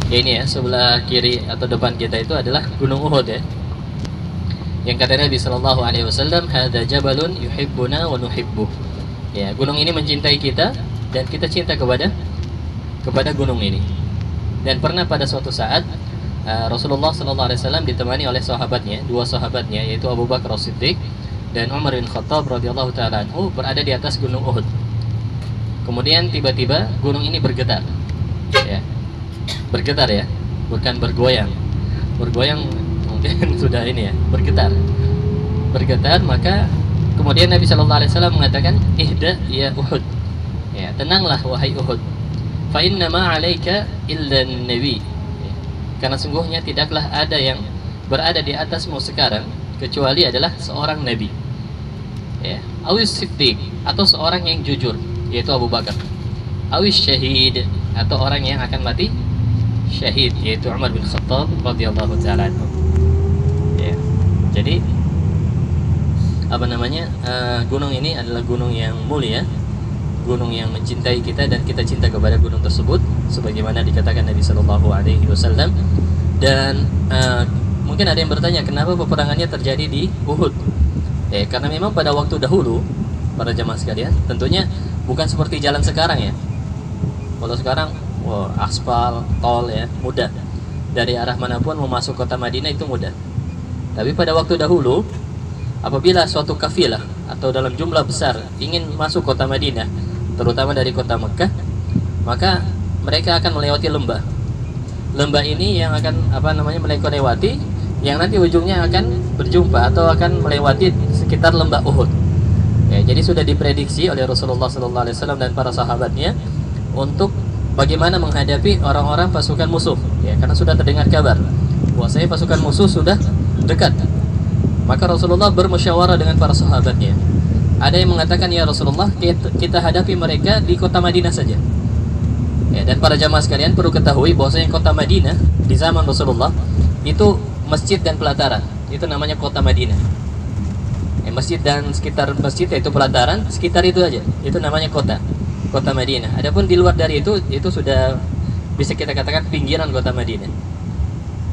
Ya ini ya, sebelah kiri atau depan kita itu adalah Gunung Uhud ya. Yang kata Nabi Shallallahu Alaihi Wasallam, "Hada jabalun yuhibbuna wa nuhibbu." Ya, gunung ini mencintai kita dan kita cinta kepada gunung ini. Dan pernah pada suatu saat Rasulullah Shallallahu Alaihi Wasallam ditemani oleh sahabatnya, dua sahabatnya, yaitu Abu Bakar As-Siddiq dan Umar bin Khattab radhiyallahu taala anhu, berada di atas gunung Uhud. Kemudian tiba-tiba gunung ini bergetar, ya, bergetar ya, bukan bergoyang. Bergoyang mungkin sudah ini ya, bergetar. Bergetar, maka kemudian Nabi Shallallahu Alaihi Wasallam mengatakan, "Ihda ya Uhud." Ya, tenanglah wahai Uhud. Fa inna ma 'alaika illa nabi. Karena sungguhnya tidaklah ada yang berada di atasmu sekarang kecuali adalah seorang nabi. Ya, awis siddiq, atau seorang yang jujur, yaitu Abu Bakar. Awis syahid, atau orang yang akan mati syahid, yaitu Umar bin Khattab radhiyallahu taala anhu. Ya. Jadi apa namanya? Gunung ini adalah gunung yang mulia, gunung yang mencintai kita dan kita cinta kepada gunung tersebut, sebagaimana dikatakan Nabi Shallallahu Alaihi Wasallam. Dan mungkin ada yang bertanya, kenapa peperangannya terjadi di Uhud? Karena memang pada waktu dahulu, para jamaah sekalian, tentunya bukan seperti jalan sekarang ya. Kalau sekarang, aspal, tol ya, mudah. Dari arah manapun mau masuk kota Madinah itu mudah. Tapi pada waktu dahulu, apabila suatu kafilah atau dalam jumlah besar ingin masuk kota Madinah, terutama dari kota Mekah, maka mereka akan melewati lembah. Lembah ini yang akan mereka lewati, yang nanti ujungnya akan berjumpa atau akan melewati sekitar lembah Uhud. Ya, jadi sudah diprediksi oleh Rasulullah SAW dan para sahabatnya untuk bagaimana menghadapi orang-orang pasukan musuh. Ya, karena sudah terdengar kabar bahwasanya pasukan musuh sudah dekat. Maka Rasulullah bermusyawarah dengan para sahabatnya. Ada yang mengatakan, ya Rasulullah, kita hadapi mereka di kota Madinah saja. Ya, dan para jamaah sekalian perlu ketahui bahwasanya kota Madinah di zaman Rasulullah itu masjid dan pelataran. Itu namanya kota Madinah. Masjid dan sekitar masjid, yaitu pelataran, sekitar itu aja. Itu namanya kota Madinah. Adapun di luar dari itu sudah bisa kita katakan pinggiran kota Madinah.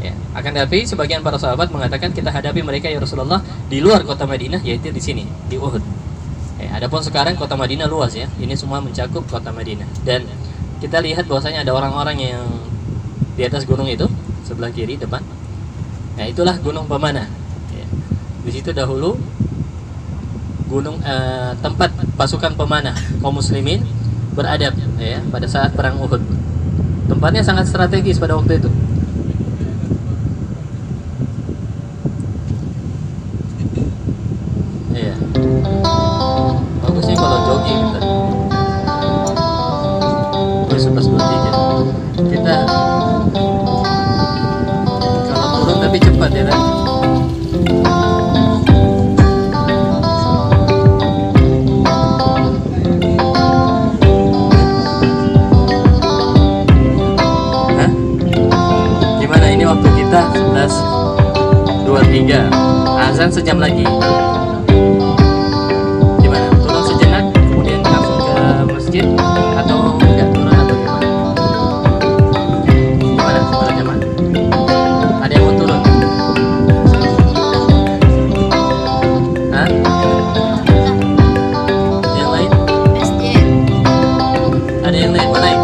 Ya, akan tetapi sebagian para sahabat mengatakan, kita hadapi mereka ya Rasulullah di luar kota Madinah, yaitu di sini, di Uhud. Adapun sekarang kota Madinah luas ya. Ini semua mencakup kota Madinah. Dan kita lihat bahwasanya ada orang-orang yang di atas gunung itu, sebelah kiri depan. Nah, itulah Gunung Pemanah. Ya. Di situ dahulu gunung tempat pasukan pemanah kaum muslimin beradab ya pada saat perang Uhud. Tempatnya sangat strategis pada waktu itu. Iya. Bagusnya kalau jogging gitu. 11:23. Kita kalau turun tapi cepat ya kan. Waktu kita 11:23, azan sejam lagi. Gimana? Turun sejenak, kemudian langsung ke masjid, atau enggak turun atau gimana? Gimana para jamaah? Ada yang mau turun? Hah? Yang lain? Ada yang lain mau naik?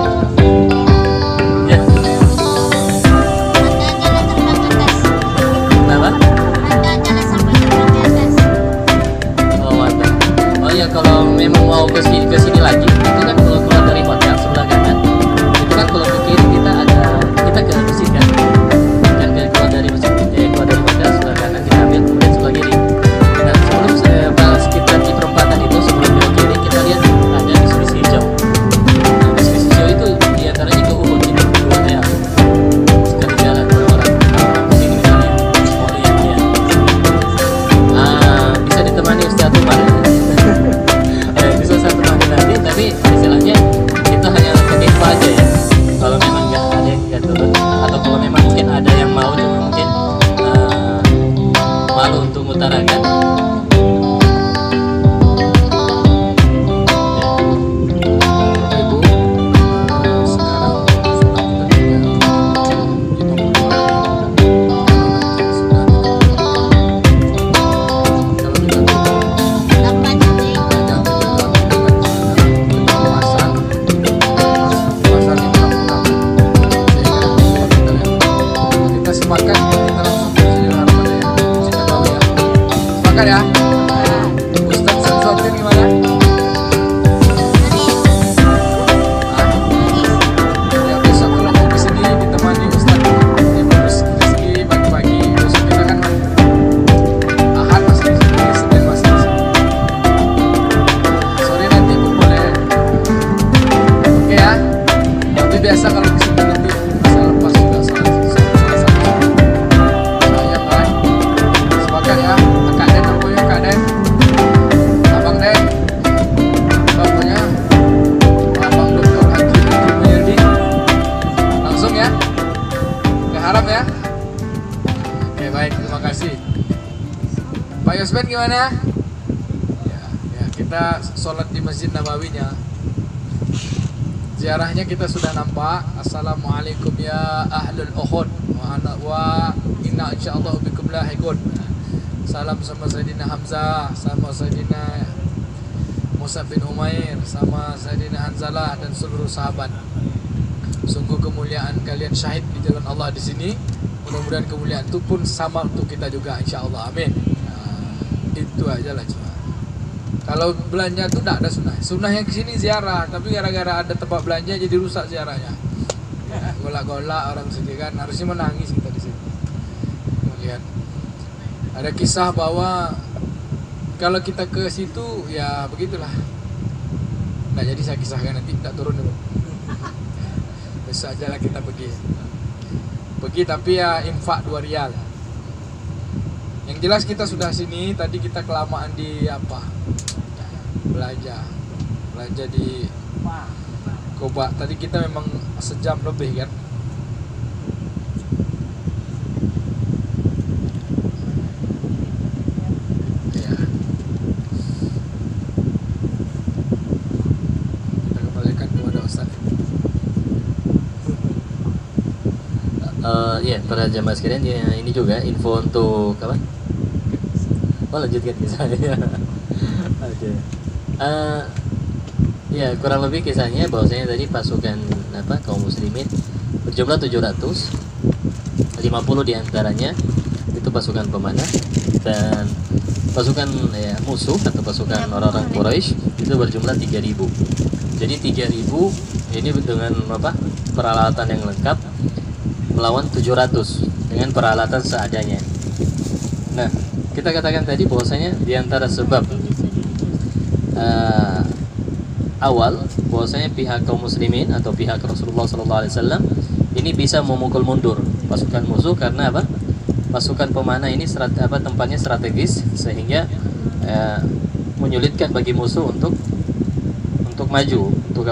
Arab ya? Oke, baik, terima kasih. Pak Yosben gimana? Ya, kita sholat di Masjid Nabawinya. Ziarahnya kita sudah nampak. Assalamualaikum ya ahlul uhud wa inna insyaallah bikum lahiqun. Salam sama Sayyidina Hamzah, sama Sayyidina Mus'ab bin Umair, sama Sayyidina Hanzalah dan seluruh sahabat. Sungguh kemuliaan kalian syahid di jalan Allah di sini. Mudah-mudahan kemuliaan itu pun sama untuk kita juga, insyaallah. Amin. Itu aja lah cuma. Kalau belanja tuh tidak ada sunnah. Sunnah yang kesini ziarah, tapi gara-gara ada tempat belanja jadi rusak ziarahnya. Ya, golak-golak orang sini kan, harusnya menangis kita di sini. Lihat. Ada kisah bahwa kalau kita ke situ ya begitulah. Nah, jadi saya kisahkan nanti tidak turun dulu. Besok aja lah kita pergi. Pergi tapi ya infak 2 rial. Yang jelas kita sudah sini, tadi kita kelamaan di apa? Belanja di Koba. Tadi kita memang sejam lebih kan. Ya. Kita kembalikan kepada Ustaz. Ya, para jamaah sekalian, ya, ini juga info untuk apa? Oh, lanjutkan kisahnya. Oke. Ya, kurang lebih kisahnya bahwasanya tadi pasukan kaum muslimin berjumlah 700, 50 diantaranya itu pasukan pemanah, dan pasukan musuh atau pasukan orang-orang Quraisy itu berjumlah 3000. Jadi 3000 ini dengan peralatan yang lengkap melawan 700 dengan peralatan seadanya. Nah, kita katakan tadi bahwasanya diantara sebab awal bahwasanya pihak kaum muslimin atau pihak Rasulullah SAW ini bisa memukul mundur pasukan musuh karena apa? Pasukan pemanah ini tempatnya strategis sehingga menyulitkan bagi musuh untuk maju, untuk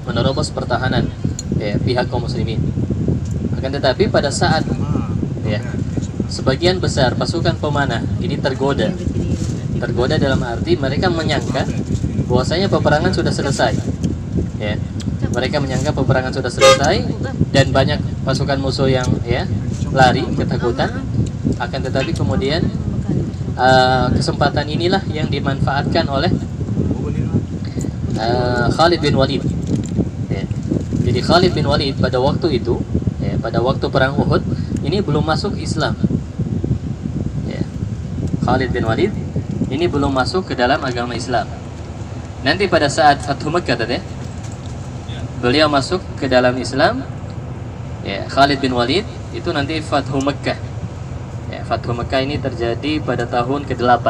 menerobos pertahanan pihak kaum muslimin. Akan tetapi pada saat sebagian besar pasukan pemanah ini tergoda dalam arti mereka menyangka bahwasanya peperangan sudah selesai. Ya. Mereka menyangka peperangan sudah selesai dan banyak pasukan musuh yang lari ketakutan. Akan tetapi kemudian kesempatan inilah yang dimanfaatkan oleh Khalid bin Walid. Ya. Jadi Khalid bin Walid pada waktu itu, pada waktu perang Uhud ini belum masuk Islam. Ya. Khalid bin Walid ini belum masuk ke dalam agama Islam. Nanti pada saat Fathu Makkah tadi, beliau masuk ke dalam Islam. Khalid bin Walid itu nanti Fathu Makkah. Fathu Makkah ini terjadi pada tahun ke-8.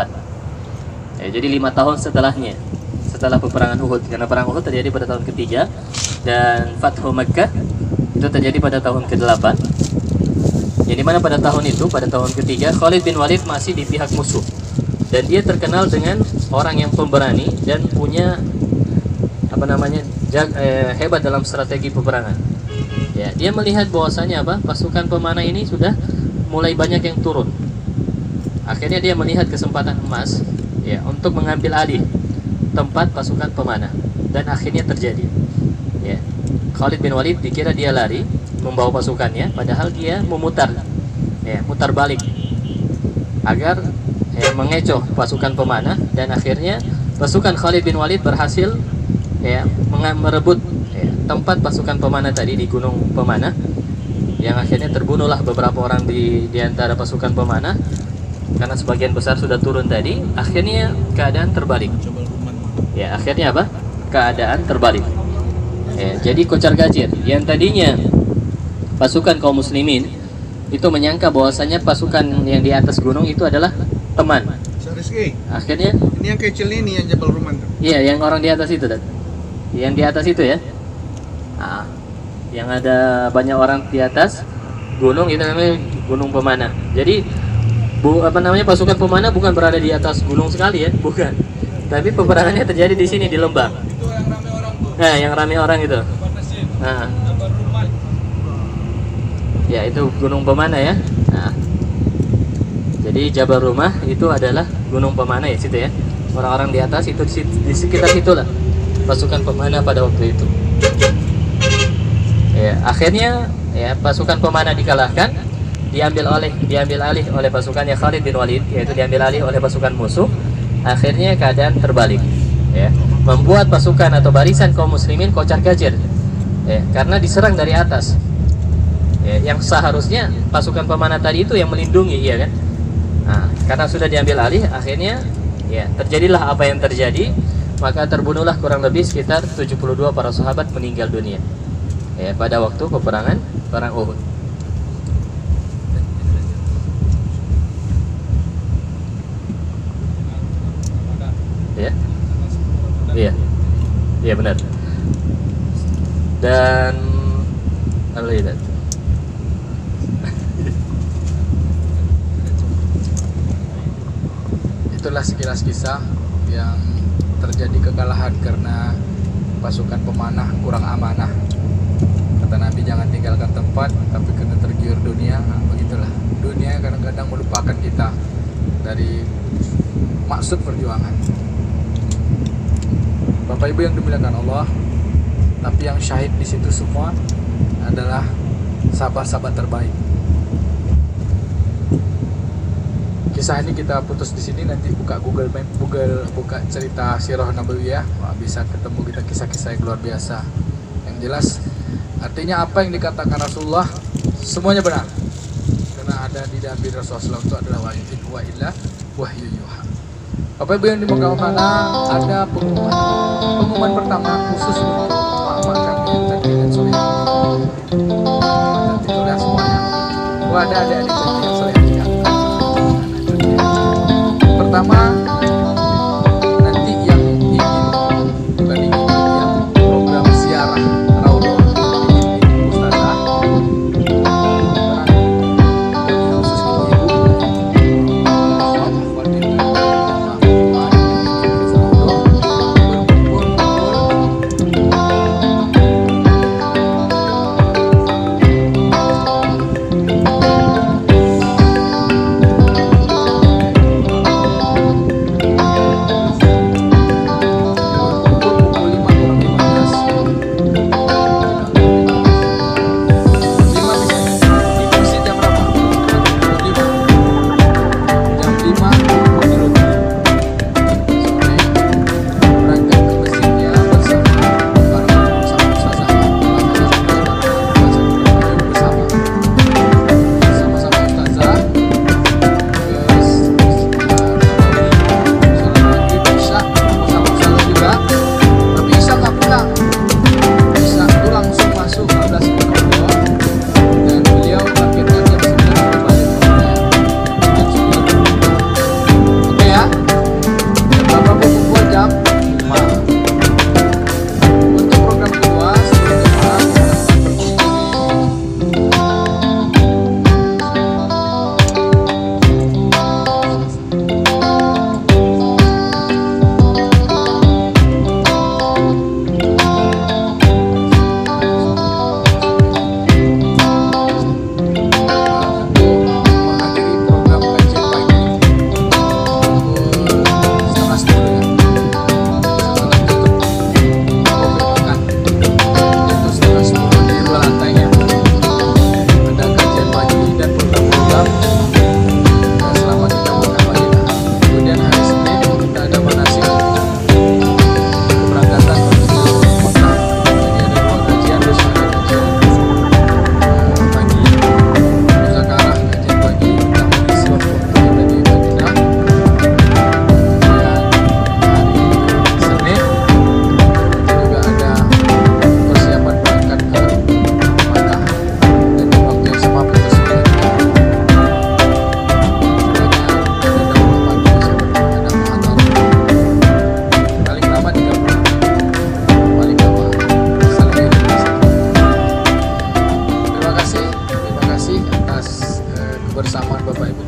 Jadi 5 tahun setelahnya, setelah peperangan Uhud. Karena perang Uhud terjadi pada tahun ke-3 dan Fathu Makkah itu terjadi pada tahun ke-8. Yang dimana pada tahun itu, pada tahun ke-3, Khalid bin Walid masih di pihak musuh. Dan dia terkenal dengan orang yang pemberani dan punya hebat dalam strategi peperangan. Ya, dia melihat bahwasanya pasukan pemanah ini sudah mulai banyak yang turun. Akhirnya dia melihat kesempatan emas untuk mengambil alih tempat pasukan pemanah, dan akhirnya terjadi. Khalid bin Walid dikira dia lari membawa pasukannya, padahal dia memutar, mutar balik agar mengecoh pasukan pemanah, dan akhirnya pasukan Khalid bin Walid berhasil merebut tempat pasukan pemanah tadi di Gunung Pemanah, yang akhirnya terbunuhlah beberapa orang di antara pasukan pemanah karena sebagian besar sudah turun tadi. Akhirnya keadaan terbalik. Akhirnya keadaan terbalik. Jadi kocar kacir. Yang tadinya pasukan kaum muslimin itu menyangka bahwasanya pasukan yang di atas gunung itu adalah teman. Akhirnya ini yang kecil ini yang Jabal Ruman. Iya, yang orang di atas itu, yang di atas itu ya. Yang ada banyak orang di atas gunung itu namanya Gunung Pemanah. Jadi pasukan pemanah bukan berada di atas gunung sekali ya, bukan. Tapi peperangannya terjadi di sini di lembah. Itu yang ramai orang tuh. Yang ramai orang itu. Ya, itu gunung pemana ya. Nah, jadi Jabal Rumah itu adalah gunung pemana ya situ ya. Orang-orang di atas itu di sekitar situlah pasukan pemana pada waktu itu. Ya, akhirnya ya pasukan pemana dikalahkan, diambil alih oleh pasukannya Khalid bin Walid, yaitu diambil alih oleh pasukan musuh. Akhirnya keadaan terbalik, ya, membuat pasukan atau barisan kaum muslimin kocar-kacir, ya, karena diserang dari atas. Ya, yang seharusnya pasukan pemana tadi itu yang melindungi, ya kan? Nah, karena sudah diambil alih, akhirnya ya terjadilah apa yang terjadi, maka terbunuhlah kurang lebih sekitar 72 para sahabat meninggal dunia. Ya, pada waktu perang Uhud. Ya, iya, iya benar. Dan apa lagi? Itulah sekilas kisah yang terjadi kekalahan karena pasukan pemanah kurang amanah. Kata Nabi, jangan tinggalkan tempat tapi kena tergiur dunia. Nah, begitulah dunia kadang-kadang melupakan kita dari maksud perjuangan. Bapak Ibu yang dimuliakan Allah, tapi yang syahid di situ semua adalah sahabat-sahabat terbaik. Kisah ini kita putus di sini, nanti buka Google Map, buka cerita Sirah Nabawiyah, wah, bisa ketemu kita kisah-kisah yang luar biasa. Yang jelas artinya apa yang dikatakan Rasulullah semuanya benar, karena ada di dalam diri Rasulullah itu adalah wahyu yuha. Bapak Ibu yang dimuliakan Allah, ada pengumuman pertama khusus untuk mama kami yang tadi dan soleh. Nanti oleh semuanya. Wah, ada adik-adik yang soleh. Pertama, nanti yang program ziarah Raudhah di Ustazah, khusus kebersamaan Bapak Ibu.